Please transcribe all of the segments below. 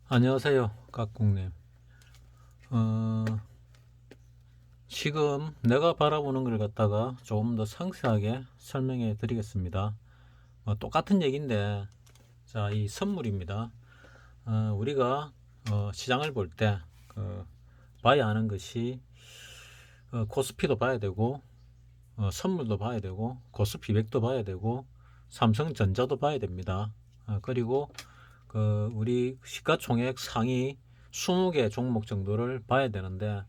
안녕하세요, 깍꿍님. 지금 내가 바라보는 걸 갖다가 조금 더 상세하게 설명해 드리겠습니다. 똑같은 얘기인데, 자, 이 선물입니다. 우리가 시장을 볼 때 봐야 하는 것이 코스피도 봐야 되고, 선물도 봐야 되고, 코스피백도 봐야 되고, 삼성전자도 봐야 됩니다. 그리고 우리 시가총액 상위 20개 종목 정도를 봐야 되는데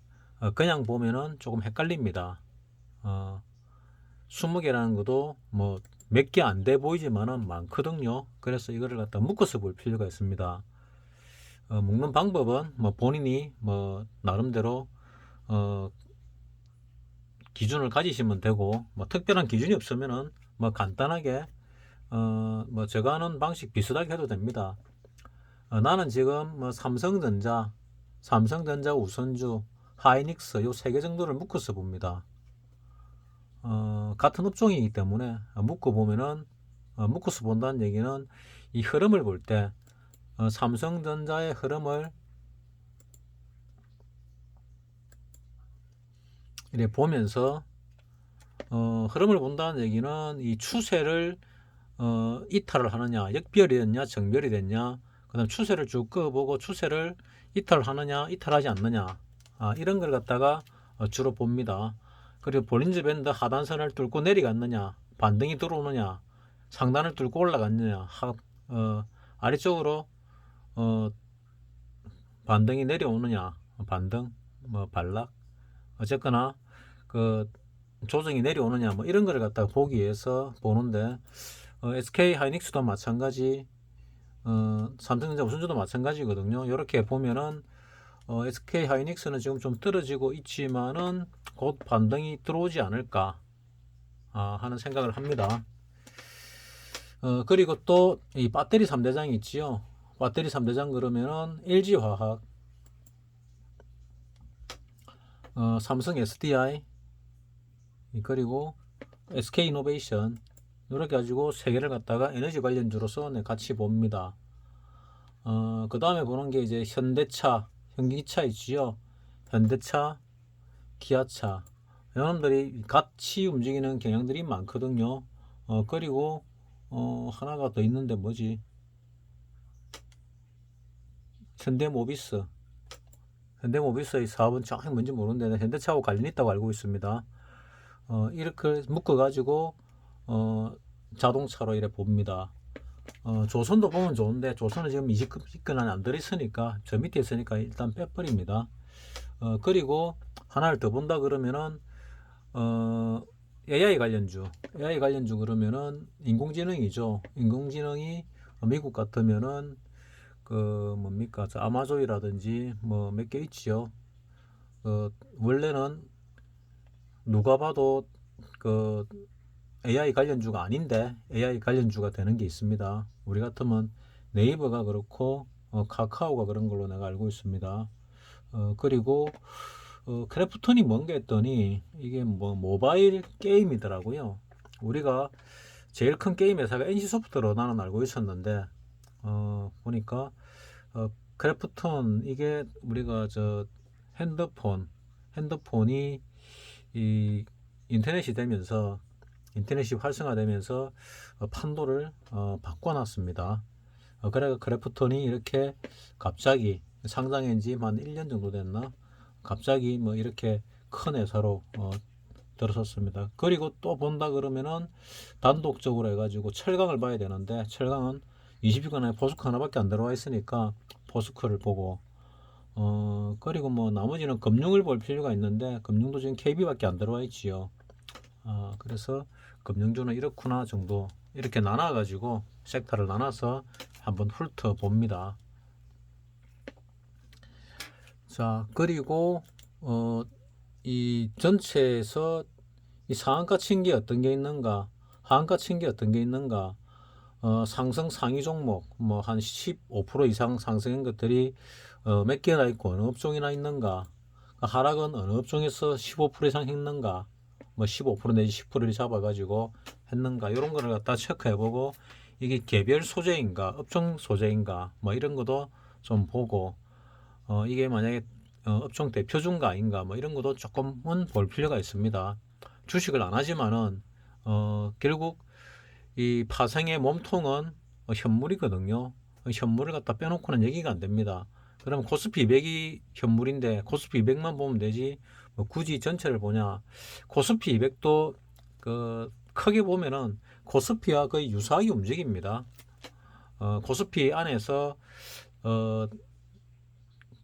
그냥 보면은 조금 헷갈립니다. 20개라는 것도 뭐 몇 개 안 돼 보이지만은 많거든요. 그래서 이거를 갖다 묶어서 볼 필요가 있습니다. 묶는 방법은 뭐 본인이 뭐 나름대로 기준을 가지시면 되고, 뭐 특별한 기준이 없으면은 뭐 간단하게 뭐 제가 하는 방식 비슷하게 해도 됩니다. 나는 지금 뭐 삼성전자 우선주, 하이닉스 요 세 개 정도를 묶어서 봅니다. 같은 업종이기 때문에 묶어 보면은 묶어서 본다는 얘기는 이 흐름을 볼 때 삼성전자의 흐름을 이렇게 보면서 흐름을 본다는 얘기는 이 추세를 이탈을 하느냐, 역별이 됐냐, 정별이 됐냐, 그다음 추세를 쭉 그어보고 추세를 이탈하느냐, 이탈하지 않느냐, 이런 걸 갖다가 주로 봅니다. 그리고 볼린저 밴드 하단선을 뚫고 내려갔느냐, 반등이 들어오느냐, 상단을 뚫고 올라갔느냐, 아래쪽으로 어, 반등이 내려오느냐, 반등, 뭐 반락, 어쨌거나 그 조정이 내려오느냐, 뭐 이런 걸 갖다가 보기 위해서 보는데 SK 하이닉스도 마찬가지, 삼성전자 우선주도 마찬가지거든요. 이렇게 보면은 SK 하이닉스는 지금 좀 떨어지고 있지만은 곧 반등이 들어오지 않을까 하는 생각을 합니다. 그리고 또 이 배터리 3대장이 있지요. 배터리 3대장 그러면은 LG화학, 삼성 SDI, 그리고 SK이노베이션, 이렇게 가지고 세 개를 갖다가 에너지 관련주로서 같이 봅니다. 그 다음에 보는 게 이제 현대차, 현기차 있지요. 현대차, 기아차. 이놈들이 같이 움직이는 경향들이 많거든요. 그리고 하나가 더 있는데 뭐지? 현대모비스. 현대모비스의 사업은 정확히 뭔지 모르는데 현대차하고 관련이 있다고 알고 있습니다. 이렇게 묶어가지고 자동차로 이래 봅니다. 조선도 보면 좋은데 조선은 지금 20권 안에 안 들어있으니까 저 밑에 있으니까 일단 빼버립니다. 그리고 하나를 더 본다 그러면은 AI 관련주 그러면은 인공지능이죠. 인공지능이 미국 같으면은 그 뭡니까, 저 아마존이라든지 뭐 몇 개 있지요. 원래는 누가 봐도 그 AI 관련주가 아닌데 AI 관련주가 되는 게 있습니다. 우리 같으면 네이버가 그렇고 카카오가 그런 걸로 내가 알고 있습니다. 그리고 크래프톤이 뭔가 했더니 이게 뭐 모바일 게임이더라고요. 우리가 제일 큰 게임 회사가 NC소프트로 나는 알고 있었는데 보니까 크래프톤 이게 우리가 저 핸드폰이 이 인터넷이 활성화되면서 판도를 바꿔놨습니다. 그래가 크래프톤이 이렇게 갑자기 상장한 지 한 1년 정도 됐나? 갑자기 뭐 이렇게 큰 회사로 들어섰습니다. 그리고 또 본다 그러면은 단독적으로 해가지고 철강을 봐야 되는데 철강은 20위권 안에 포스코 하나밖에 안 들어와 있으니까 포스코를 보고 그리고 뭐 나머지는 금융을 볼 필요가 있는데 금융도 지금 KB밖에 안 들어와 있지요. 그래서 금융주는 이렇구나 정도 이렇게 나눠 가지고 섹터를 나눠서 한번 훑어 봅니다. 자, 그리고 이 전체에서 이 상한가 친 게 어떤 게 있는가, 하한가 친 게 어떤 게 있는가, 상승 상위 종목 뭐 한 15% 이상 상승한 것들이 몇 개나 있고 어느 업종이나 있는가, 하락은 어느 업종에서 15% 이상 했는가, 뭐 15% 내지 10%를 잡아가지고 했는가, 이런 거를 갖다 체크해보고 이게 개별 소재인가 업종 소재인가 뭐 이런 것도 좀 보고 이게 만약에 업종 대표주가 아닌가 뭐 이런 것도 조금은 볼 필요가 있습니다. 주식을 안 하지만은 결국 이 파생의 몸통은 현물이거든요. 현물을 갖다 빼놓고는 얘기가 안 됩니다. 그럼 코스피 200이 현물인데 코스피 200만 보면 되지 뭐 굳이 전체를 보냐. 코스피 200도 그 크게 보면은 코스피와 거의 유사하게 움직입니다. 코스피 안에서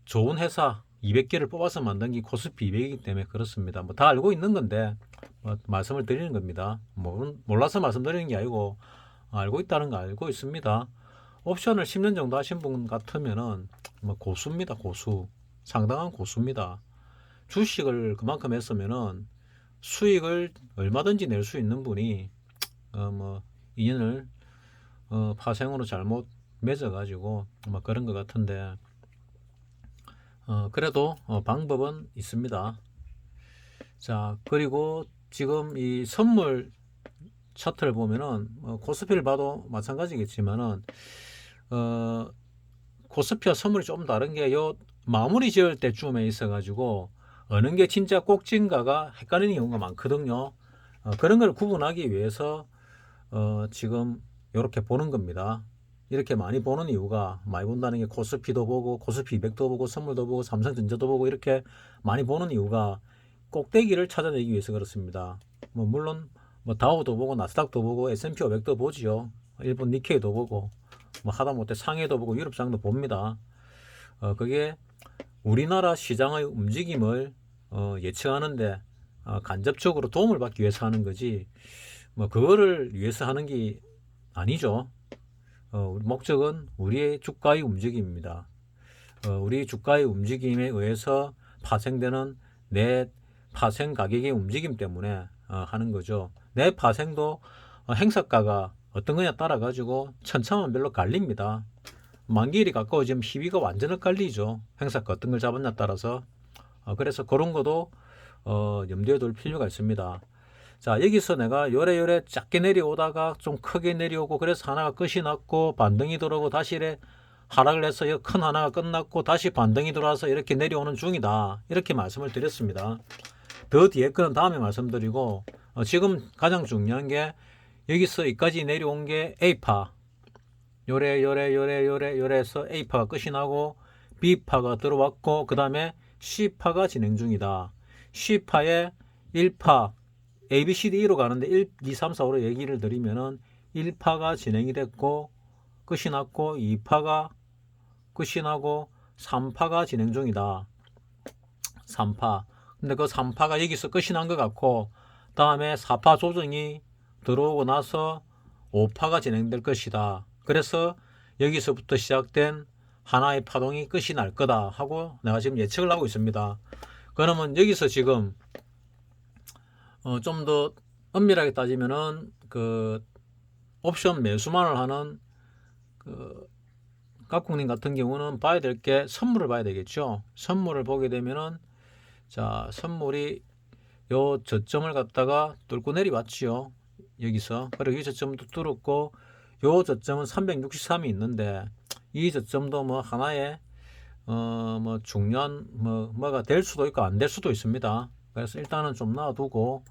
좋은 회사 200개를 뽑아서 만든 게 코스피 200이기 때문에 그렇습니다. 뭐 다 알고 있는 건데 말씀을 드리는 겁니다. 몰라서 말씀드리는 게 아니고 알고 있다는 거 알고 있습니다. 옵션을 10년 정도 하신 분 같으면은 뭐 고수입니다. 고수. 상당한 고수입니다. 주식을 그만큼 했으면은 수익을 얼마든지 낼 수 있는 분이 뭐 인연을 파생으로 잘못 맺어가지고 뭐 그런 것 같은데 그래도 방법은 있습니다. 자, 그리고 지금 이 선물 차트를 보면은 코스피를 봐도 마찬가지겠지만은 코스피와 선물이 좀 다른 게 요 마무리 지을 때쯤에 있어 가지고 어느 게 진짜 꼭진가가 헷갈리는 경우가 많거든요. 그런 걸 구분하기 위해서 지금 이렇게 보는 겁니다. 이렇게 많이 보는 이유가 많이 본다는 게 코스피도 보고 코스피 200도 보고 선물도 보고 삼성전자도 보고 이렇게 많이 보는 이유가 꼭대기를 찾아내기 위해서 그렇습니다. 뭐 물론 뭐 다우도 보고 나스닥도 보고 S&P 500도 보지요. 일본 니케이도 보고 뭐 하다못해 상해도 보고 유럽장도 봅니다. 그게 우리나라 시장의 움직임을 예측하는데 간접적으로 도움을 받기 위해서 하는 거지 뭐 그거를 위해서 하는 게 아니죠. 목적은 우리의 주가의 움직임입니다. 우리 주가의 움직임에 의해서 파생되는 내 파생 가격의 움직임 때문에 하는 거죠. 내 파생도 행사가가 어떤 거냐 따라 가지고 천차만별로 갈립니다. 만기일이 가까워지면 희비가 완전 헷갈리죠. 행사가 어떤 걸 잡았냐 따라서. 그래서 그런 것도 염두에 둘 필요가 있습니다. 자, 여기서 내가 요래 작게 내려오다가 좀 크게 내려오고 그래서 하나가 끝이 났고 반등이 들어오고 다시 이래 하락을 해서 큰 하나가 끝났고 다시 반등이 들어와서 이렇게 내려오는 중이다. 이렇게 말씀을 드렸습니다. 더 뒤에 거는 다음에 말씀드리고 지금 가장 중요한 게 여기서 여기까지 내려온 게 A파 요래 해서 A파가 끝이 나고 B파가 들어왔고 그 다음에 C파가 진행 중이다. C파에 1파 A, B, C, D로 가는데 1, 2, 3, 4, 5로 얘기를 드리면은 1파가 진행이 됐고 끝이 났고 2파가 끝이 나고 3파가 진행 중이다. 3파. 근데 그 3파가 여기서 끝이 난 것 같고 다음에 4파 조정이 들어오고 나서 5파가 진행될 것이다. 그래서 여기서부터 시작된 하나의 파동이 끝이 날 거다 하고 내가 지금 예측을 하고 있습니다. 그러면 여기서 지금 좀 더 엄밀하게 따지면은 그 옵션 매수만을 하는 그 각국님 같은 경우는 봐야 될 게 선물을 봐야 되겠죠. 선물을 보게 되면은 자, 선물이 요 저점을 갖다가 뚫고 내려왔지요. 여기서. 그리고 이 저점도 뚫었고 요 저점은 363이 있는데 이 저점도 뭐 하나의 뭐 중요한 뭐가 될 수도 있고 안 될 수도 있습니다. 그래서 일단은 좀 놔두고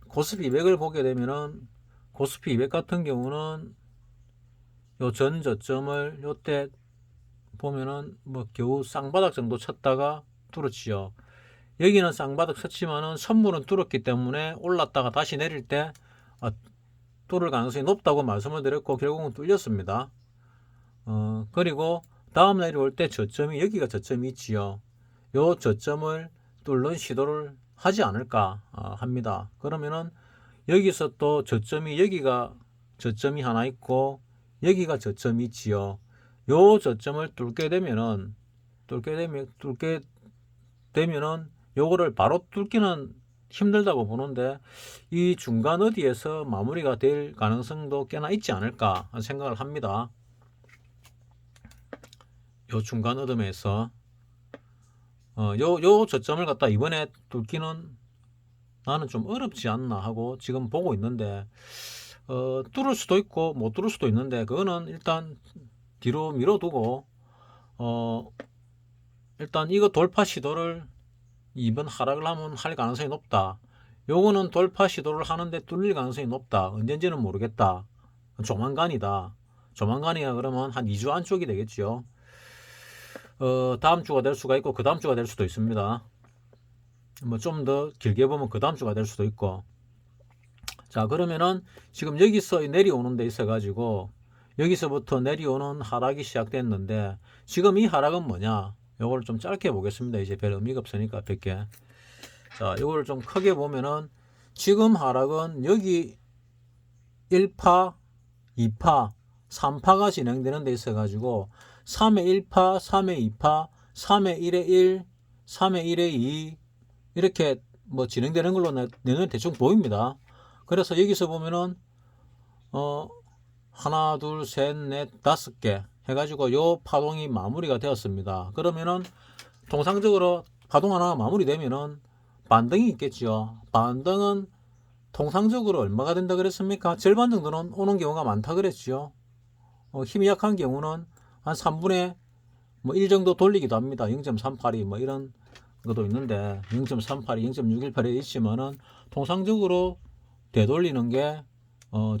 코스피 200을 보게 되면은 코스피 200 같은 경우는 요 전 저점을 요때 보면은 뭐 겨우 쌍바닥 정도 쳤다가 뚫었지요. 여기는 쌍바닥 쳤지만은 선물은 뚫었기 때문에 올랐다가 다시 내릴 때 뚫을 가능성이 높다고 말씀을 드렸고 결국은 뚫렸습니다. 그리고 다음 내려올 때 저점이 여기가 저점이 있지요. 요 저점을 뚫는 시도를 하지 않을까 합니다. 그러면은 여기서 또 저점이 여기가 저점이 하나 있고 여기가 저점이 있지요. 요 저점을 뚫게 되면은 요거를 바로 뚫기는 힘들다고 보는데 이 중간 어디에서 마무리가 될 가능성도 꽤나 있지 않을까 생각을 합니다. 요 중간 어둠에서 요 저점을 갖다 이번에 뚫기는 나는 좀 어렵지 않나 하고 지금 보고 있는데 뚫을 수도 있고 못 뚫을 수도 있는데 그거는 일단 뒤로 밀어두고 일단 이거 돌파 시도를 이번 하락을 하면 할 가능성이 높다. 요거는 돌파 시도를 하는데 뚫릴 가능성이 높다. 언젠지는 모르겠다. 조만간이다. 조만간이야 그러면 한 2주 안쪽이 되겠죠. 다음 주가 될 수가 있고 그 다음 주가 될 수도 있습니다. 뭐 좀 더 길게 보면 그 다음 주가 될 수도 있고. 자, 그러면은 지금 여기서 내려오는 데 있어 가지고 여기서부터 내려오는 하락이 시작됐는데 지금 이 하락은 뭐냐? 요거를 좀 짧게 보겠습니다. 이제 별 의미가 없으니까 100개. 자, 요거를 좀 크게 보면은 지금 하락은 여기 1파, 2파, 3파가 진행되는 데 있어 가지고 3의 1파, 3의 2파, 3의 1의 1, 3의 1의 2 이렇게 뭐 진행되는 걸로 내는 대충 보입니다. 그래서 여기서 보면은 하나, 둘, 셋, 넷, 5개 해가지고 요 파동이 마무리가 되었습니다. 그러면은 통상적으로 파동 하나가 마무리되면은 반등이 있겠죠. 반등은 통상적으로 얼마가 된다 그랬습니까? 절반 정도는 오는 경우가 많다 그랬죠. 힘이 약한 경우는 한 3분의 뭐 1 정도 돌리기도 합니다. 0.38이 뭐 이런 것도 있는데 0.38이 0.618에 있지만은 통상적으로 되돌리는 게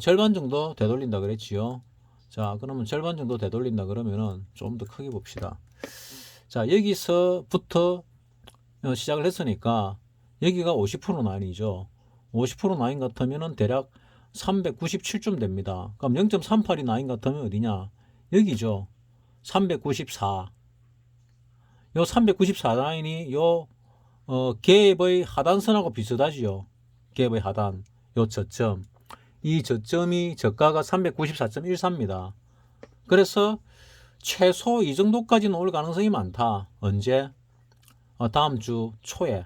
절반 정도 되돌린다 그랬지요. 자, 그러면 절반 정도 되돌린다 그러면은 좀 더 크게 봅시다. 자, 여기서부터 시작을 했으니까 여기가 50% 라인이죠. 50% 라인 같으면은 대략 397쯤 됩니다. 그럼 0.38이 라인 같으면 어디냐? 여기죠. 394. 요 394 라인이 요 갭의 하단선하고 비슷하지요. 갭의 하단. 요 저점. 이 저점이 저가가 394.14입니다. 그래서 최소 이 정도까지는 올 가능성이 많다. 언제? 다음 주 초에.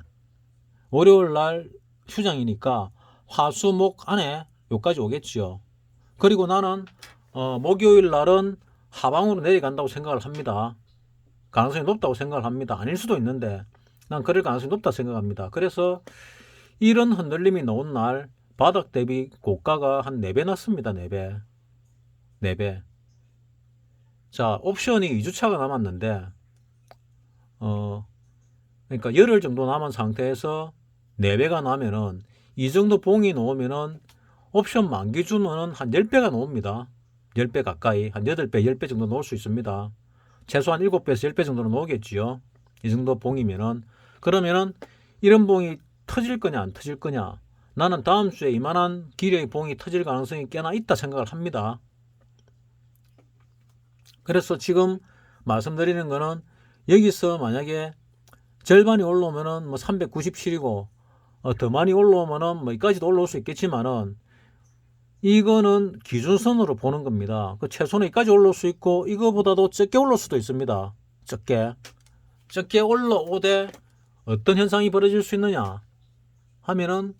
월요일 날 휴장이니까 화수목 안에 요까지 오겠지요. 그리고 나는 목요일 날은 하방으로 내려간다고 생각을 합니다. 가능성이 높다고 생각을 합니다. 아닐 수도 있는데 난 그럴 가능성이 높다 생각합니다. 그래서 이런 흔들림이 나온 날 바닥 대비 고가가 한 4배 났습니다. 4배. 4배. 자, 옵션이 2주차가 남았는데 그러니까 열흘 정도 남은 상태에서 4배가 나면은 이 정도 봉이 나오면은 옵션 만기 주문은 한 10배가 나옵니다. 10배 가까이, 한 8배, 10배 정도 나올 수 있습니다. 최소한 7배에서 10배 정도는 나오겠지요. 이 정도 봉이면은. 그러면은 이런 봉이 터질 거냐 안 터질 거냐. 나는 다음 주에 이만한 길이의 봉이 터질 가능성이 꽤나 있다 생각을 합니다. 그래서 지금 말씀드리는 거는 여기서 만약에 절반이 올라오면은 뭐 397이고 더 많이 올라오면은 뭐 여기까지도 올라올 수 있겠지만은 이거는 기준선으로 보는 겁니다. 그 최소는 여기까지 올라올 수 있고 이거보다도 적게 올라올 수도 있습니다. 적게 올라오되 어떤 현상이 벌어질 수 있느냐 하면은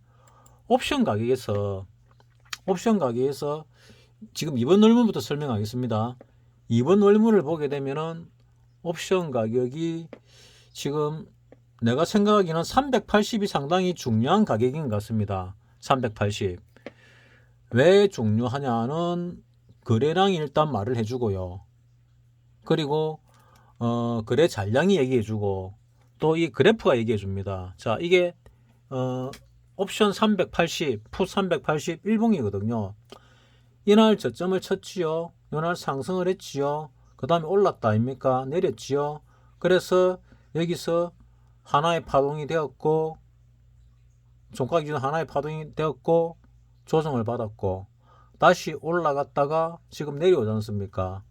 옵션 가격에서 지금 이번 월문부터 설명하겠습니다. 이번 월문을 보게 되면은 옵션 가격이 지금 내가 생각하기는 380이 상당히 중요한 가격인 것 같습니다. 380. 왜 중요하냐는 거래량이 일단 말을 해주고요. 그리고 거래 잔량이 얘기해주고 또 이 그래프가 얘기해줍니다. 자, 이게 옵션 380, 풋 380 일봉이거든요. 이날 저점을 쳤지요. 이날 상승을 했지요. 그 다음에 올랐다 아닙니까? 내렸지요. 그래서 여기서 하나의 파동이 되었고 종가 기준 하나의 파동이 되었고 조정을 받았고 다시 올라갔다가 지금 내려오지 않습니까?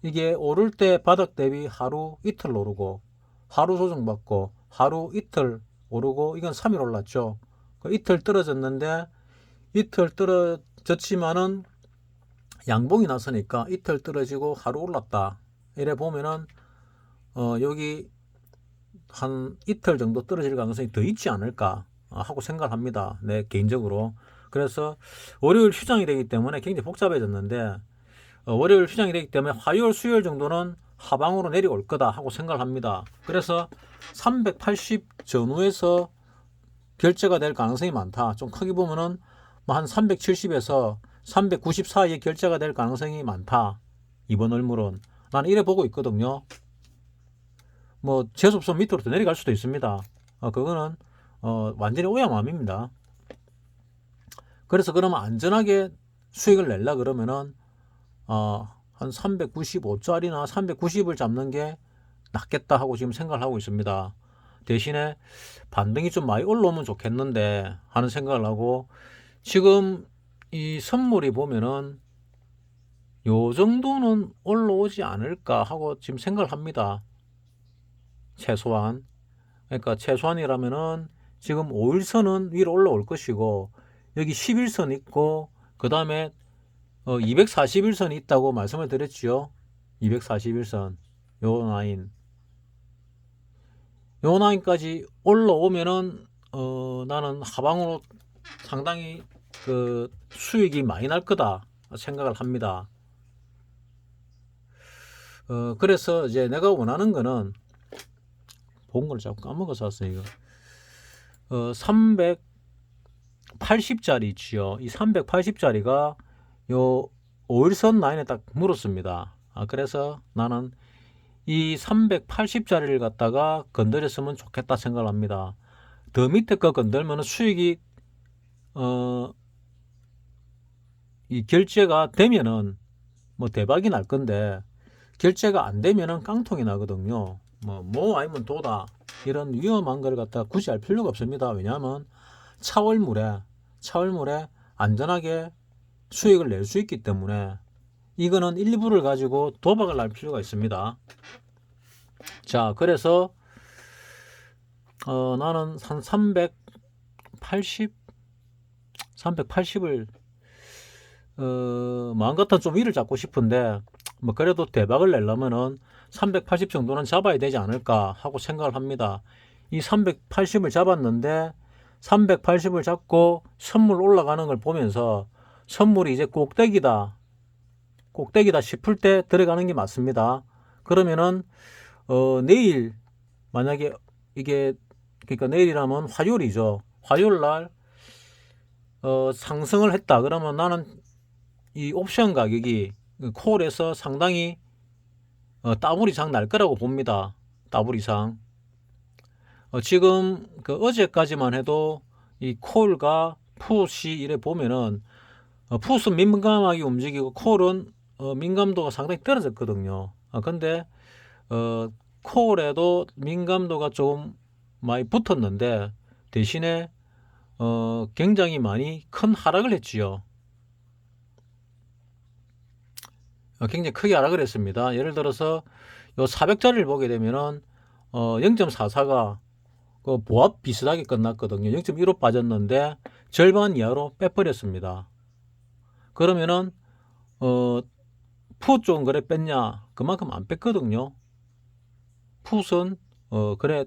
이게 오를 때 바닥 대비 하루 이틀 오르고 하루 조정받고 하루 이틀 오르고 이건 3일 올랐죠. 이틀 떨어졌는데 이틀 떨어졌지만은 양봉이 나서니까 이틀 떨어지고 하루 올랐다. 이래 보면은 여기 한 이틀 정도 떨어질 가능성이 더 있지 않을까 하고 생각을 합니다. 내 개인적으로. 그래서 월요일 휴장이 되기 때문에 굉장히 복잡해졌는데 월요일 휴장이 되기 때문에 화요일 수요일 정도는 하방으로 내려올 거다 하고 생각을 합니다. 그래서 380 전후에서 결제가 될 가능성이 많다. 좀 크게 보면은 한 370에서 390 사이에 결제가 될 가능성이 많다. 이번 월물은 나는 이래 보고 있거든요. 뭐 재수없으면 밑으로 더 내려갈 수도 있습니다. 그거는 완전히 오야맘입니다. 그래서 그러면 안전하게 수익을 내려 그러면은 한 395짜리나 390을 잡는 게 낫겠다 하고 지금 생각을 하고 있습니다. 대신에 반등이 좀 많이 올라오면 좋겠는데 하는 생각을 하고, 지금 이 선물이 보면은 요 정도는 올라오지 않을까 하고 지금 생각을 합니다. 최소한. 그러니까 최소한이라면은 지금 5일선은 위로 올라올 것이고, 여기 11선 있고, 그 다음에 241선이 있다고 말씀을 드렸지요. 241선 요 라인까지 올라오면은 나는 하방으로 상당히 그 수익이 많이 날 거다 생각을 합니다. 그래서 이제 내가 원하는 거는, 본 걸 자꾸 까먹어서 왔어요. 이거 380짜리 있지요. 이 380짜리가 요 5일선 라인에 딱 물었습니다. 그래서 나는 이 380짜리를 갖다가 건드렸으면 좋겠다 생각을 합니다. 더 밑에 거 건들면 수익이 이 결제가 되면은 뭐 대박이 날 건데, 결제가 안 되면은 깡통이 나거든요. 뭐 아니면 도다, 이런 위험한 걸 갖다 굳이 할 필요가 없습니다. 왜냐하면 차월물에 안전하게 수익을 낼 수 있기 때문에 이거는 일부를 가지고 도박을 할 필요가 있습니다. 자, 그래서 나는 한 380을 마음 같아는 좀 위를 잡고 싶은데, 뭐 그래도 대박을 내려면은 380 정도는 잡아야 되지 않을까 하고 생각을 합니다. 이 380을 잡았는데 380을 잡고 선물 올라가는 걸 보면서 선물이 이제 꼭대기다 싶을 때 들어가는 게 맞습니다. 그러면은 내일 만약에 이게, 그러니까 내일이라면 화요일이죠. 화요일 날 상승을 했다 그러면 나는 이 옵션 가격이 콜에서 상당히 더블 이상 날 거라고 봅니다. 더블 이상. 지금 어제까지만 해도 이 콜과 풋이 이래 보면은 풋은 민감하게 움직이고 콜은 민감도가 상당히 떨어졌거든요. 근데 콜에도 민감도가 좀 많이 붙었는데, 대신에 굉장히 많이 큰 하락을 했지요. 굉장히 크게 하락을 했습니다. 예를 들어서 요 400짜리를 보게 되면은 0.44가 그 보합 비슷하게 끝났거든요. 0.15 빠졌는데 절반 이하로 빼버렸습니다. 그러면은 풋 좋은 거래 뺐냐? 그만큼 안 뺐거든요. 풋은 그래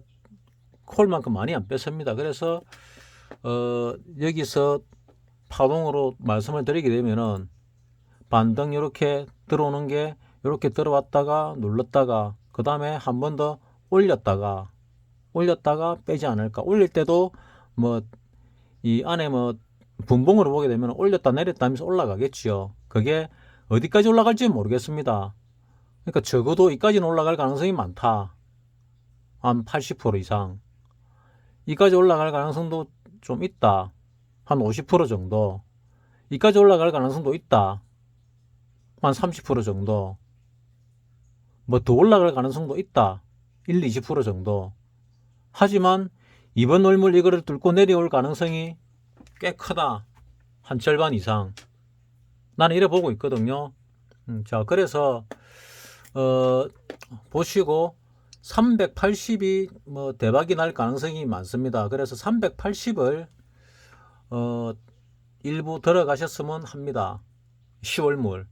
콜만큼 많이 안 뺐습니다. 그래서 여기서 파동으로 말씀을 드리게 되면은 반등 이렇게 들어오는 게, 이렇게 들어왔다가 눌렀다가 그 다음에 한 번 더 올렸다가 빼지 않을까. 올릴 때도 뭐 이 안에 뭐 분봉으로 보게 되면 올렸다 내렸다 하면서 올라가겠지요. 그게 어디까지 올라갈지 모르겠습니다. 그러니까 적어도 이까지는 올라갈 가능성이 많다. 한 80% 이상. 이까지 올라갈 가능성도 좀 있다. 한 50% 정도. 이까지 올라갈 가능성도 있다. 한 30% 정도. 뭐 더 올라갈 가능성도 있다. 1, 20% 정도. 하지만 이번 월물 이거를 뚫고 내려올 가능성이 꽤 크다. 한 절반 이상. 나는 이래 보고 있거든요. 자, 그래서 보시고 380이 뭐 대박이 날 가능성이 많습니다. 그래서 380을 일부 들어가셨으면 합니다. 10월물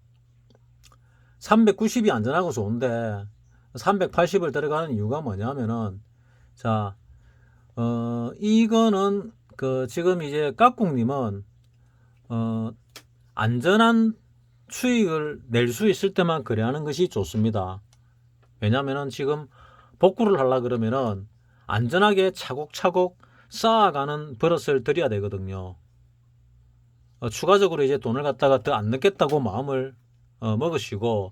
390이 안전하고 좋은데 380을 들어가는 이유가 뭐냐면은, 자, 이거는 지금 이제 깍꿍님은 안전한 수익을 낼 수 있을 때만 거래하는 것이 좋습니다. 왜냐면은 지금 복구를 하려 그러면은 안전하게 차곡차곡 쌓아가는 버릇을 들여야 되거든요. 추가적으로 이제 돈을 갖다가 더 안 넣겠다고 마음을 먹으시고,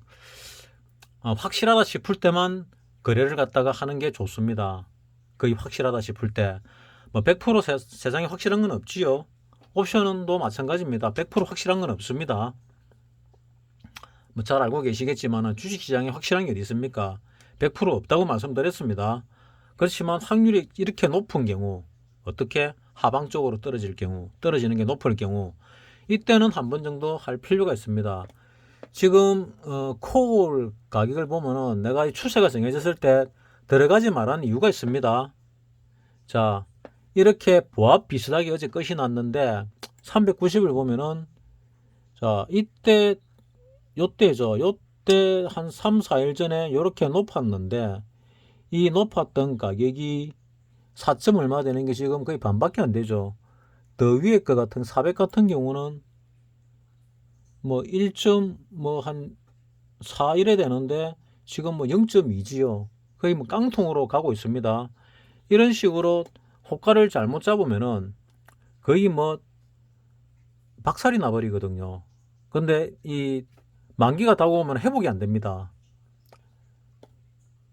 확실하다 싶을 때만 거래를 갖다가 하는 게 좋습니다. 거의 확실하다 싶을 때. 뭐 100% 세상에 확실한 건 없지요. 옵션도 마찬가지입니다. 100% 확실한 건 없습니다. 뭐 잘 알고 계시겠지만 주식시장에 확실한 게 어디 있습니까? 100% 없다고 말씀드렸습니다. 그렇지만 확률이 이렇게 높은 경우, 어떻게 하방 쪽으로 떨어질 경우, 떨어지는 게 높을 경우, 이때는 한 번 정도 할 필요가 있습니다. 지금 콜 가격을 보면은 내가 추세가 정해졌을 때 들어가지 말라는 이유가 있습니다. 자, 이렇게 보합 비슷하게 어제 끝이 났는데 390을 보면은, 자, 요때 한 3, 4일 전에 이렇게 높았는데 이 높았던 가격이 4점 얼마 되는 게 지금 거의 반밖에 안 되죠. 더 위에 거 같은 400 같은 경우는 뭐 1점 뭐 한 4 이래 되는데 지금 뭐 0.2지요. 거의 뭐 깡통으로 가고 있습니다. 이런 식으로 호가를 잘못 잡으면은 거의 뭐 박살이 나버리거든요. 근데 이 만기가 다가오면 회복이 안 됩니다.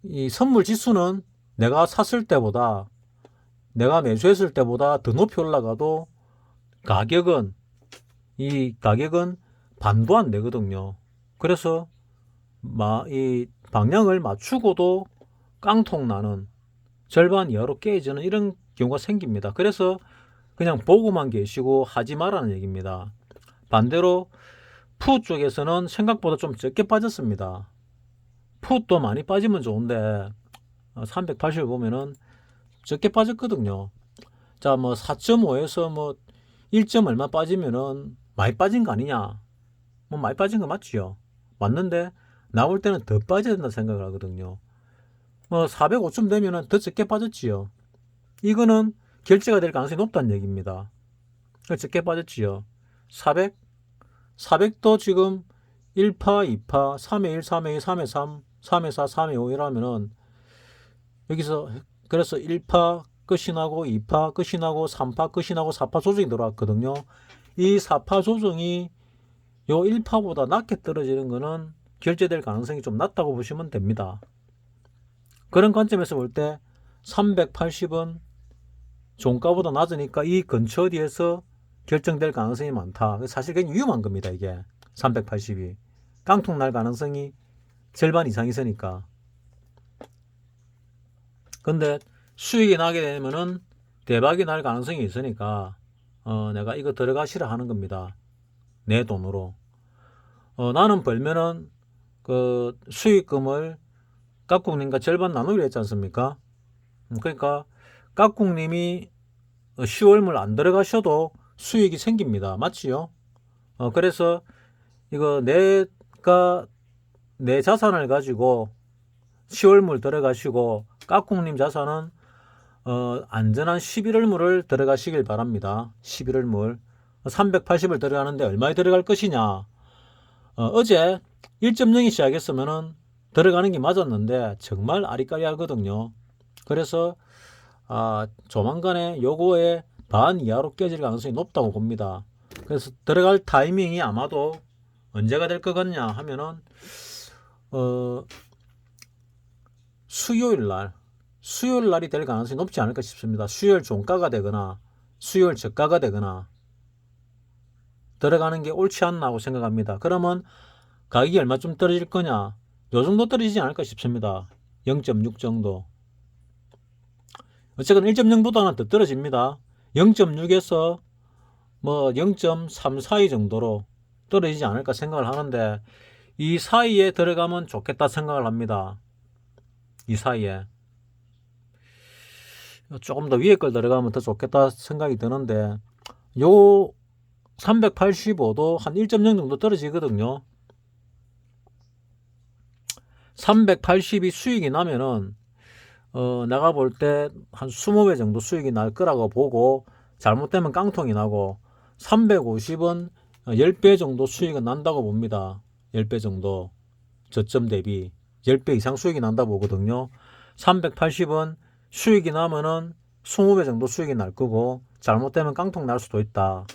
이 선물 지수는 내가 샀을 때보다, 내가 매수했을 때보다 더 높이 올라가도 이 가격은 반도 안 되거든요. 그래서 이 방향을 맞추고도 깡통 나는, 절반 이하로 깨지는 이런 경우가 생깁니다. 그래서 그냥 보고만 계시고 하지 말라는 얘기입니다. 반대로 푸 쪽에서는 생각보다 좀 적게 빠졌습니다. 풋도 많이 빠지면 좋은데 380을 보면은 적게 빠졌거든요. 자, 뭐 4.5에서 뭐 1점 얼마 빠지면은 많이 빠진 거 아니냐? 뭐 많이 빠진 거 맞지요? 맞는데 나올 때는 더 빠져야 된다 생각을 하거든요. 뭐 405점 되면은 더 적게 빠졌지요. 이거는 결제가 될 가능성이 높다는 얘기입니다. 적게 빠졌지요. 400도 지금 1파, 2파, 3회 1, 3회 2, 3회 3, 3회 4, 3회 5 이라면은 여기서 그래서 1파 끝이 나고 2파 끝이 나고 3파 끝이 나고 4파 조정이 들어왔거든요. 이 4파 조정이 요 1파보다 낮게 떨어지는 거는 결제될 가능성이 좀 낮다고 보시면 됩니다. 그런 관점에서 볼 때 380은 종가보다 낮으니까 이 근처 어디에서 결정될 가능성이 많다. 사실 굉장히 위험한 겁니다. 이게 380이 깡통 날 가능성이 절반 이상 있으니까. 근데 수익이 나게 되면은 대박이 날 가능성이 있으니까 내가 이거 들어가시라 하는 겁니다. 내 돈으로. 나는 벌면은 그 수익금을 깍꿍님과 절반 나누기로 했지 않습니까? 그러니까 깍꿍님이 10월물 안 들어가셔도 수익이 생깁니다. 맞지요? 그래서 이거 내가 내 자산을 가지고 10월물 들어가시고 깍꿍님 자산은 안전한 11월물을 들어가시길 바랍니다. 11월물 380을 들어가는데 얼마에 들어갈 것이냐. 어제 1.0이 시작했으면은 들어가는 게 맞았는데 정말 아리까리하거든요. 그래서 조만간에 요거에 반 이하로 깨질 가능성이 높다고 봅니다. 그래서 들어갈 타이밍이 아마도 언제가 될 것 같냐 하면은 수요일 날이 될 가능성이 높지 않을까 싶습니다. 수요일 종가가 되거나 수요일 저가가 되거나 들어가는 게 옳지 않나 하고 생각합니다. 그러면 가격이 얼마쯤 떨어질 거냐? 요 정도 떨어지지 않을까 싶습니다. 0.6 정도. 어쨌든 1.0보다는 더 떨어집니다. 0.6에서 뭐 0.3 사이 정도로 떨어지지 않을까 생각을 하는데 이 사이에 들어가면 좋겠다 생각을 합니다. 이 사이에 조금 더 위에 걸 들어가면 더 좋겠다 생각이 드는데 요 385도 한 1.0 정도 떨어지거든요. 380이 수익이 나면은 내가 볼 때 한 20배 정도 수익이 날 거라고 보고 잘못되면 깡통이 나고 350은 10배 정도 수익은 난다고 봅니다. 10배 정도 저점 대비 10배 이상 수익이 난다 보거든요. 380은 수익이 나면은 20배 정도 수익이 날 거고 잘못되면 깡통 날 수도 있다.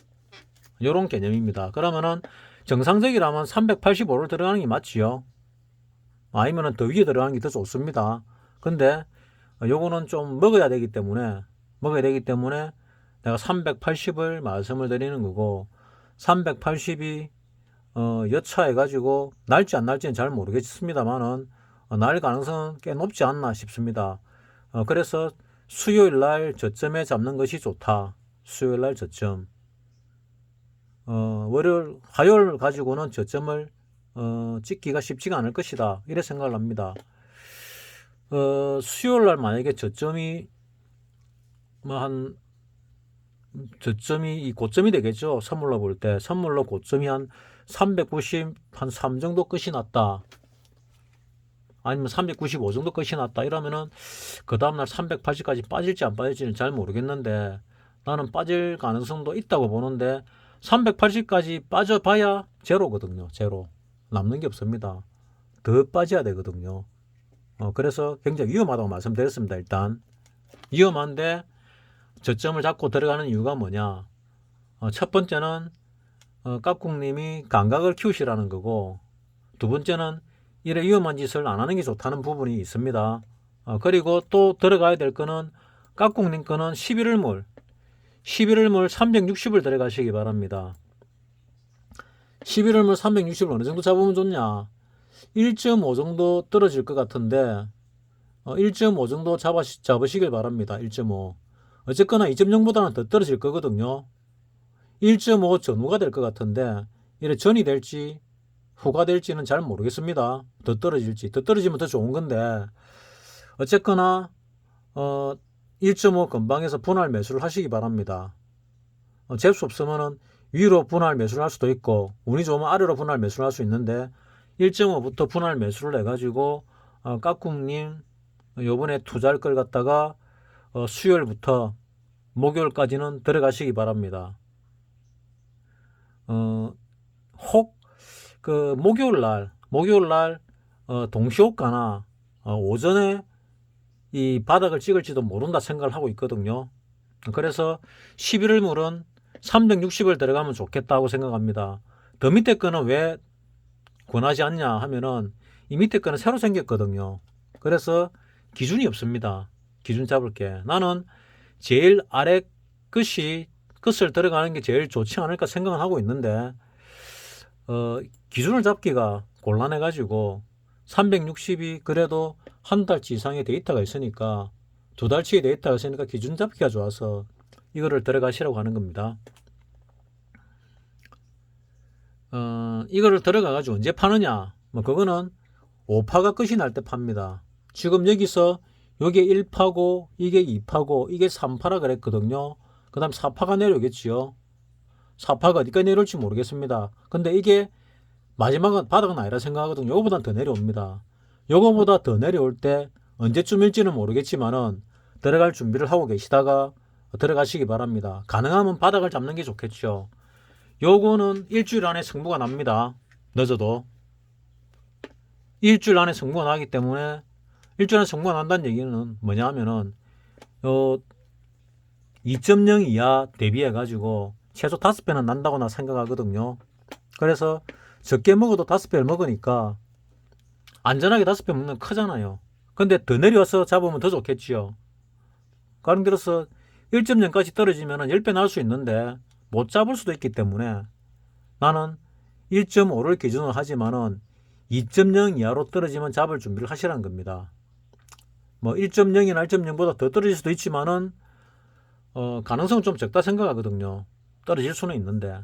이런 개념입니다. 그러면은 정상적이라면 385를 들어가는 게 맞지요. 아니면은 더 위에 들어가는 게 더 좋습니다. 근데 요거는 좀 먹어야 되기 때문에 내가 380을 말씀을 드리는 거고, 380이 여차해 가지고 날지 안 날지는 잘 모르겠습니다만은 날 가능성은 꽤 높지 않나 싶습니다. 그래서 수요일 날 저점에 잡는 것이 좋다. 수요일 날 저점. 월요일, 화요일 가지고는 저점을 찍기가 쉽지가 않을 것이다. 이래 생각을 합니다. 수요일 날 만약에 저점이 저점이 이 고점이 되겠죠. 선물로 볼 때. 선물로 고점이 한 390, 한 3 정도 끝이 났다. 아니면 395 정도 끝이 났다. 이러면은 그 다음날 380까지 빠질지 안 빠질지는 잘 모르겠는데, 나는 빠질 가능성도 있다고 보는데, 380까지 빠져봐야 제로거든요. 제로. 남는 게 없습니다. 더 빠져야 되거든요. 그래서 굉장히 위험하다고 말씀드렸습니다. 일단 위험한데 저점을 잡고 들어가는 이유가 뭐냐? 첫 번째는 깍꿍님이 감각을 키우시라는 거고, 두 번째는 이래 위험한 짓을 안 하는 게 좋다는 부분이 있습니다. 그리고 또 들어가야 될 거는 깍꿍님 거는 11월물 360을 들어가시기 바랍니다. 11월물 360을 어느 정도 잡으면 좋냐? 1.5 정도 떨어질 것 같은데 1.5 정도 잡으시길 바랍니다. 1.5. 어쨌거나 2.0보다는 더 떨어질 거거든요. 1.5 전후가 될 것 같은데 이래 전이 될지 후가 될지는 잘 모르겠습니다. 더 떨어질지. 더 떨어지면 더 좋은 건데 어쨌거나 1.5 근방에서 분할 매수를 하시기 바랍니다. 재수 없으면은 위로 분할 매수를 할 수도 있고 운이 좋으면 아래로 분할 매수를 할 수 있는데 1.5부터 분할 매수를 해가지고 깍꿍님 요번에 투자할 걸 갖다가 수요일부터 목요일까지는 들어가시기 바랍니다. 혹 그 목요일 날 동시호가나 오전에 이 바닥을 찍을지도 모른다 생각을 하고 있거든요. 그래서 11월물은 360을 들어가면 좋겠다고 생각합니다. 더 밑에 거는 왜 권하지 않냐 하면은 이 밑에 거는 새로 생겼거든요. 그래서 기준이 없습니다. 기준 잡을 게. 나는 제일 아래 끝을 들어가는 게 제일 좋지 않을까 생각을 하고 있는데 기준을 잡기가 곤란해가지고 360이 그래도 한 달치 이상의 데이터가 있으니까 두 달치의 데이터가 있으니까 기준 잡기가 좋아서 이거를 들어가시라고 하는 겁니다. 이거를 들어가가지고 언제 파느냐? 뭐 그거는 5파가 끝이 날 때 팝니다. 지금 여기서 요게 1파고 이게 2파고 이게 3파라 그랬거든요. 그 다음 4파가 내려오겠지요. 4파가 어디까지 내려올지 모르겠습니다. 근데 이게 마지막은 바닥은 아니라 생각하거든요. 요거보단 더 내려옵니다. 요거보다 더 내려올 때 언제쯤일지는 모르겠지만은 들어갈 준비를 하고 계시다가 들어가시기 바랍니다. 가능하면 바닥을 잡는 게 좋겠죠. 요거는 일주일 안에 승부가 납니다. 늦어도 일주일 안에 승부가 나기 때문에 일주일 안에 승부가 난다는 얘기는 뭐냐 하면은 2.0 이하 대비해 가지고 최소 5배는 난다고 나 생각하거든요. 그래서 적게 먹어도 5배를 먹으니까 안전하게 5배 먹는 건 크잖아요. 근데 더 내려와서 잡으면 더 좋겠지요. 가령 들어서 1.0까지 떨어지면 10배 나올 수 있는데 못 잡을 수도 있기 때문에 나는 1.5를 기준으로 하지만은 2.0 이하로 떨어지면 잡을 준비를 하시라는 겁니다. 뭐 1.0이나 1.0보다 더 떨어질 수도 있지만은 가능성은 좀 적다 생각하거든요. 떨어질 수는 있는데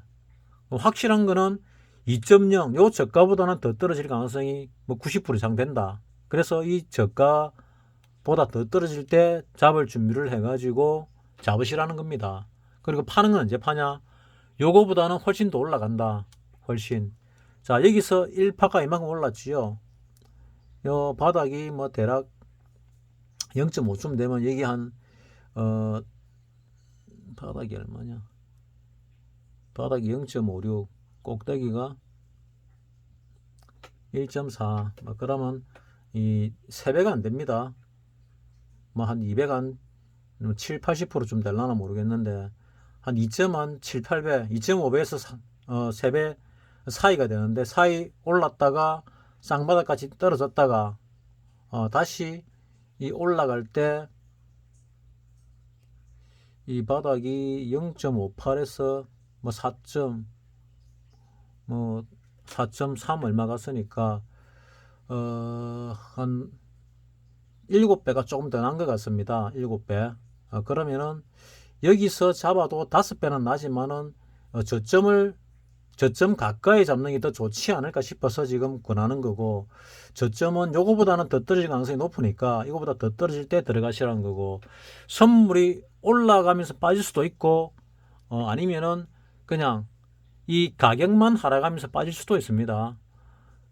확실한 거는 2.0 요 저가보다는 더 떨어질 가능성이 뭐 90% 이상 된다. 그래서 이 저가보다 더 떨어질 때 잡을 준비를 해가지고 잡으시라는 겁니다. 그리고 파는 건 언제 파냐? 요거보다는 훨씬 더 올라간다. 훨씬. 자, 여기서 1파가 이만큼 올랐지요. 요 바닥이 뭐 대략 0.5쯤 되면 여기 한 바닥이 얼마냐? 바닥이 0.56, 꼭대기가 1.4. 그러면 이 3배가 안 됩니다. 뭐 한 200, 한 7, 80%좀 될라나 모르겠는데 한 2.7, 8배, 2.5배에서 3배 사이가 되는데 사이 올랐다가 쌍바닥같이 떨어졌다가 다시 이 올라갈 때 이 바닥이 0.58에서 뭐 4.3 얼마 갔으니까 한 7배가 조금 더 난 것 같습니다. 7배. 그러면은 여기서 잡아도 5배는 나지만은 저점 가까이 잡는 게 더 좋지 않을까 싶어서 지금 권하는 거고, 저점은 요거보다는 더 떨어질 가능성이 높으니까 이거보다 더 떨어질 때 들어가시라는 거고, 선물이 올라가면서 빠질 수도 있고 아니면은 그냥 이 가격만 하락하면서 빠질 수도 있습니다.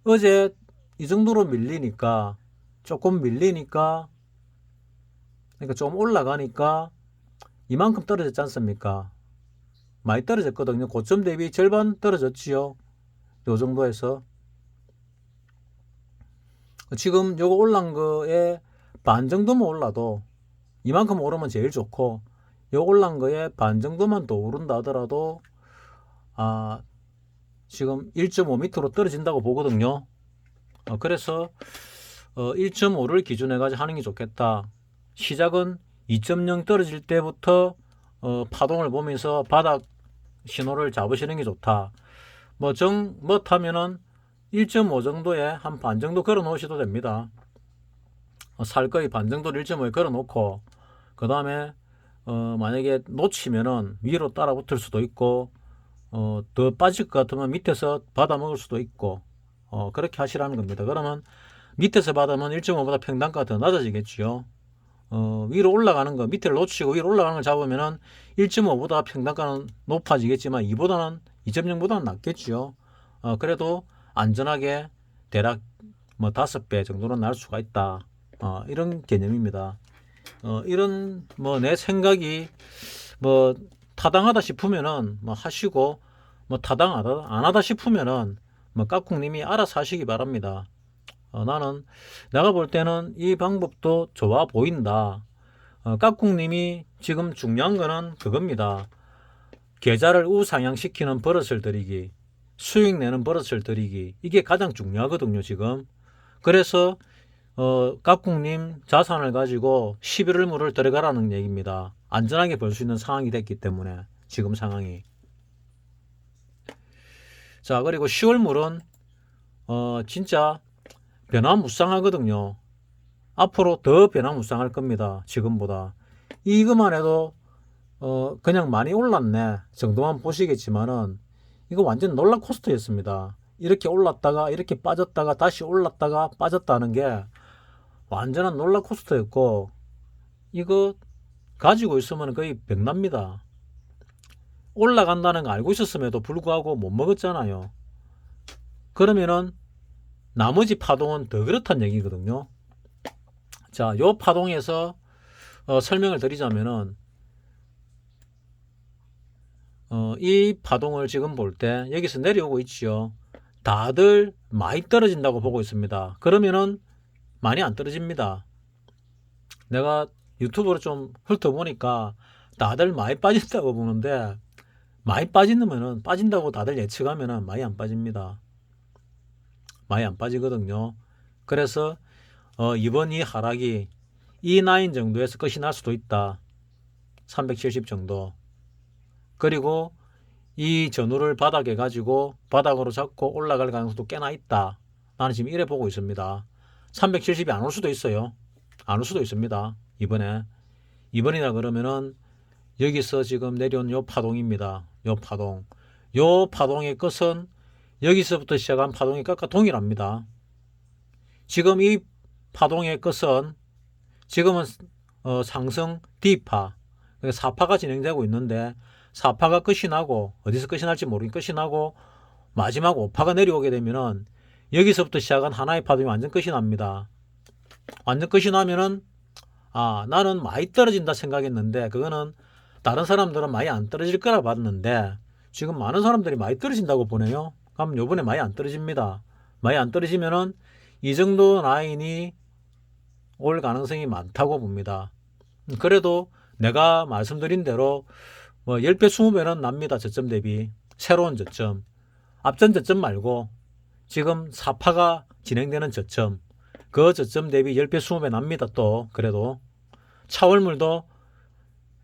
어제 이 정도로 밀리니까, 조금 밀리니까, 그러니까 좀 올라가니까 이만큼 떨어졌지 않습니까? 많이 떨어졌거든요. 고점 대비 절반 떨어졌지요. 요 정도에서 지금 요거 올란 거에 반 정도만 올라도, 이만큼 오르면 제일 좋고, 요 올란 거에 반 정도만 더 오른다 하더라도 지금 1.5m로 떨어진다고 보거든요. 그래서 1.5를 기준해 가지고 하는 게 좋겠다. 시작은 2.0 떨어질 때부터 파동을 보면서 바닥 신호를 잡으시는 게 좋다. 못하면은 1.5 정도에 한 반 정도 걸어 놓으셔도 됩니다. 살 거의 반 정도를 1.5에 걸어 놓고, 그 다음에 만약에 놓치면은 위로 따라 붙을 수도 있고, 더 빠질 것 같으면 밑에서 받아 먹을 수도 있고, 그렇게 하시라는 겁니다. 그러면 밑에서 받으면 1.5보다 평단가가 더 낮아지겠지요. 위로 올라가는 거, 밑에를 놓치고 위로 올라가는 걸 잡으면은 1.5보다 평단가는 높아지겠지만 2.0보다는 낮겠지요. 그래도 안전하게 대략 5배 정도는 날 수가 있다. 이런 개념입니다. 이런 내 생각이 타당하다 싶으면은 하시고, 타당 안 하다 싶으면은 까꿍님이 알아서 하시기 바랍니다. 내가 볼 때는 이 방법도 좋아 보인다. 까꿍님이 지금 중요한 거는 그겁니다. 계좌를 우상향시키는 버릇을 들이기, 수익 내는 버릇을 들이기, 이게 가장 중요하거든요 지금. 그래서 까꿍님 자산을 가지고 11월물을 들어가라는 얘기입니다. 안전하게 벌 수 있는 상황이 됐기 때문에, 지금 상황이. 자, 그리고 10월물은 진짜 변화무쌍하거든요. 앞으로 더 변화무쌍할 겁니다. 지금보다. 이것만 해도 그냥 많이 올랐네 정도만 보시겠지만은, 이거 완전 롤러코스터였습니다. 이렇게 올랐다가 이렇게 빠졌다가 다시 올랐다가 빠졌다는 게 완전한 롤러코스터였고, 이거 가지고 있으면 거의 병납니다. 올라간다는 거 알고 있었음에도 불구하고 못 먹었잖아요. 그러면은 나머지 파동은 더 그렇다는 얘기거든요. 자, 요 파동에서 설명을 드리자면은, 이 파동을 지금 볼 때 여기서 내려오고 있지요. 다들 많이 떨어진다고 보고 있습니다. 그러면은 많이 안 떨어집니다. 내가 유튜브로 좀 훑어보니까 다들 많이 빠진다고 보는데, 많이 빠지면은, 빠진다고 다들 예측하면은 많이 안 빠집니다. 많이 안 빠지거든요. 그래서 이번 이 하락이 E9 정도에서 끝이 날 수도 있다. 370 정도. 그리고 이 전후를 바닥에 가지고 바닥으로 잡고 올라갈 가능성도 꽤나 있다. 나는 지금 이래 보고 있습니다. 370이 안 올 수도 있어요. 안 올 수도 있습니다. 이번이라 그러면은 여기서 지금 내려온 요 파동입니다. 요 파동. 요 파동의 끝은 여기서부터 시작한 파동의 끝과 동일합니다. 지금 이 파동의 끝은 지금은 상승 D파, 4파가 진행되고 있는데, 4파가 끝이 나고, 어디서 끝이 날지 모르니 끝이 나고 마지막 5파가 내려오게 되면은 여기서부터 시작한 하나의 파동이 완전 끝이 납니다. 완전 끝이 나면은 나는 많이 떨어진다 생각했는데, 그거는 다른 사람들은 많이 안 떨어질 거라 봤는데 지금 많은 사람들이 많이 떨어진다고 보네요. 그럼 요번에 많이 안 떨어집니다. 많이 안 떨어지면은 이 정도 라인이 올 가능성이 많다고 봅니다. 그래도 내가 말씀드린 대로 10배 20배는 납니다. 저점 대비 새로운 저점, 앞전 저점 말고 지금 4파가 진행되는 저점, 그 저점 대비 10배, 20배 납니다. 또 그래도 차월물도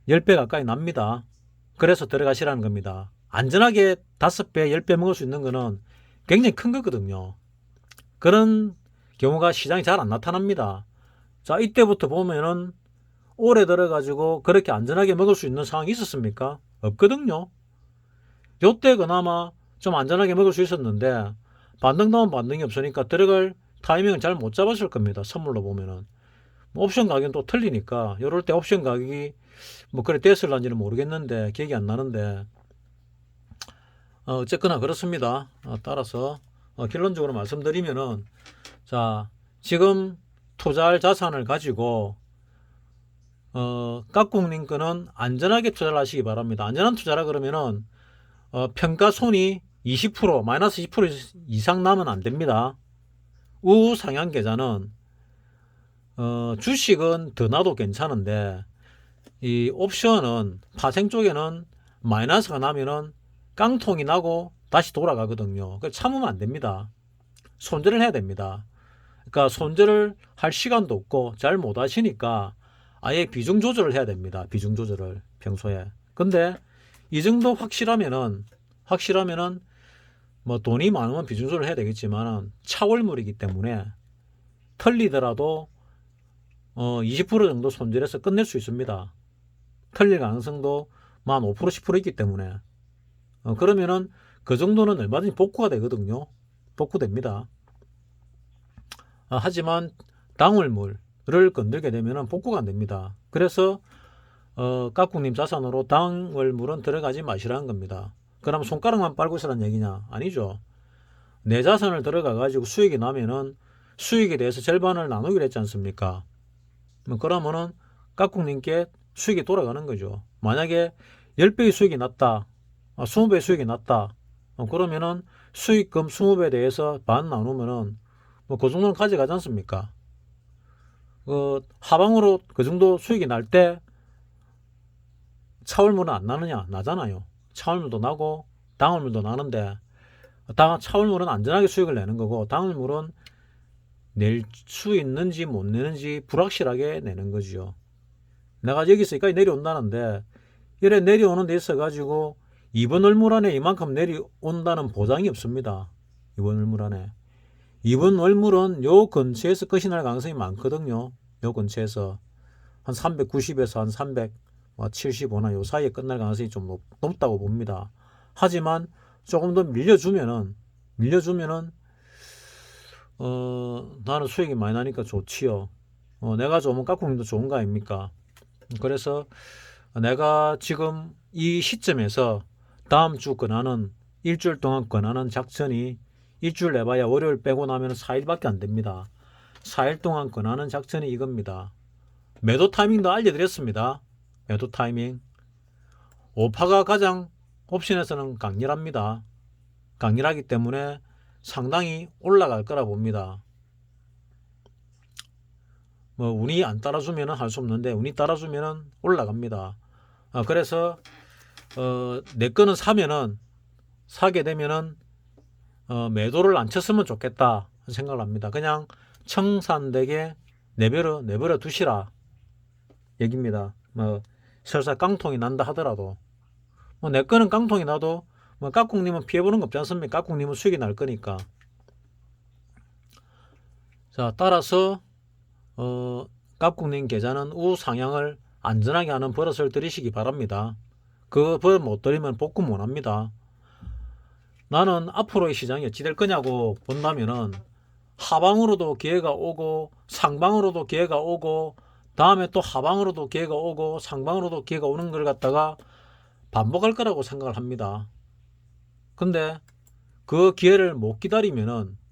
10배 가까이 납니다. 그래서 들어가시라는 겁니다. 안전하게 5배, 10배 먹을 수 있는 거는 굉장히 큰 거거든요. 그런 경우가 시장에 잘 안 나타납니다. 자, 이때부터 보면은 올해 들어가지고 그렇게 안전하게 먹을 수 있는 상황이 있었습니까? 없거든요. 요때 그나마 좀 안전하게 먹을 수 있었는데 반등 나온 반등이 없으니까 들어갈 타이밍을 잘 못 잡았을 겁니다. 선물로 보면은. 옵션 가격은 또 틀리니까 요럴 때 옵션 가격이 뭐 그래 됐을런지는 모르겠는데 기억이 안 나는데 어쨌거나 그렇습니다. 따라서 결론적으로 말씀드리면은 자, 지금 투자할 자산을 가지고 깍꿍님 거는 안전하게 투자를 하시기 바랍니다. 안전한 투자라 그러면은 평가손이 20% 마이너스 20% 이상 나면 안 됩니다. 우상향 계좌는 주식은 더 나도 괜찮은데 이 옵션은 파생 쪽에는 마이너스가 나면은 깡통이 나고 다시 돌아가거든요. 그래서 참으면 안 됩니다. 손절을 해야 됩니다. 그러니까 손절을 할 시간도 없고 잘 못 하시니까 아예 비중 조절을 해야 됩니다. 비중 조절을 평소에. 근데 이 정도 확실하면은 뭐 돈이 많으면 비중 조절을 해야 되겠지만 차월물이기 때문에 털리더라도 20% 정도 손절해서 끝낼 수 있습니다. 털릴 가능성도 만 5% 10% 있기 때문에 그러면은 그 정도는 얼마든지 복구가 되거든요. 복구됩니다. 하지만 당월물을 건들게 되면은 복구가 안 됩니다. 그래서 깍꿍님 자산으로 당월물은 들어가지 마시라는 겁니다. 그럼 손가락만 빨고 있으라는 얘기냐? 아니죠. 내 자산을 들어가 가지고 수익이 나면은 수익에 대해서 절반을 나누기로 했지 않습니까? 그러면은 깍꿍님께 수익이 돌아가는 거죠. 만약에 10배의 수익이 났다, 20배의 수익이 났다, 그러면은 수익금 20배에 대해서 반 나누면은 뭐 그 정도는 가져가지 않습니까? 하방으로 그 정도 수익이 날 때 차월물은 안 나느냐? 나잖아요. 차월물도 나고 당월물도 나는데 차월물은 안전하게 수익을 내는 거고 당월물은 낼 수 있는지 못 내는지 불확실하게 내는 거죠. 내가 여기서 여기까지 내려온다는데 이래 내려오는 데 있어 가지고 이번 월물 안에 이만큼 내려온다는 보장이 없습니다. 이번 월물 안에. 이번 월물은 요 근처에서 끝이 날 가능성이 많거든요. 요 근처에서 한 390에서 한 375나 요 사이에 끝날 가능성이 좀 높다고 봅니다. 하지만 조금 더 밀려주면은 나는 수익이 많이 나니까 좋지요. 내가 좋으면 깍꿍님도 좋은 거 아닙니까? 그래서 내가 지금 이 시점에서 다음 주 권하는 일주일 동안 권하는 작전이 일주일 내봐야 월요일 빼고 나면 4일밖에 안 됩니다. 4일 동안 권하는 작전이 이겁니다. 매도 타이밍도 알려드렸습니다. 매도 타이밍. 오파가 가장 옵션에서는 강렬합니다. 강렬하기 때문에 상당히 올라갈 거라 봅니다. 뭐 운이 안 따라주면 할 수 없는데 운이 따라주면 올라갑니다. 그래서 내 거는 사게 되면은 매도를 안 쳤으면 좋겠다 생각을 합니다. 그냥 청산되게 내버려 두시라 얘기입니다. 뭐 설사 깡통이 난다 하더라도 뭐 내 거는 깡통이 나도 뭐 깍꿍님은 피해보는 거 없지 않습니까? 깍꿍님은 수익이 날 거니까. 자, 따라서 깍꿍님 계좌는 우상향을 안전하게 하는 버릇을 들이시기 바랍니다. 그 버릇 못 들이면 복구 못 합니다. 나는 앞으로의 시장이 어찌 될 거냐고 본다면은 하방으로도 기회가 오고 상방으로도 기회가 오고 다음에 또 하방으로도 기회가 오고 상방으로도 기회가 오는 걸 갖다가 반복할 거라고 생각을 합니다. 근데 그 기회를 못 기다리면은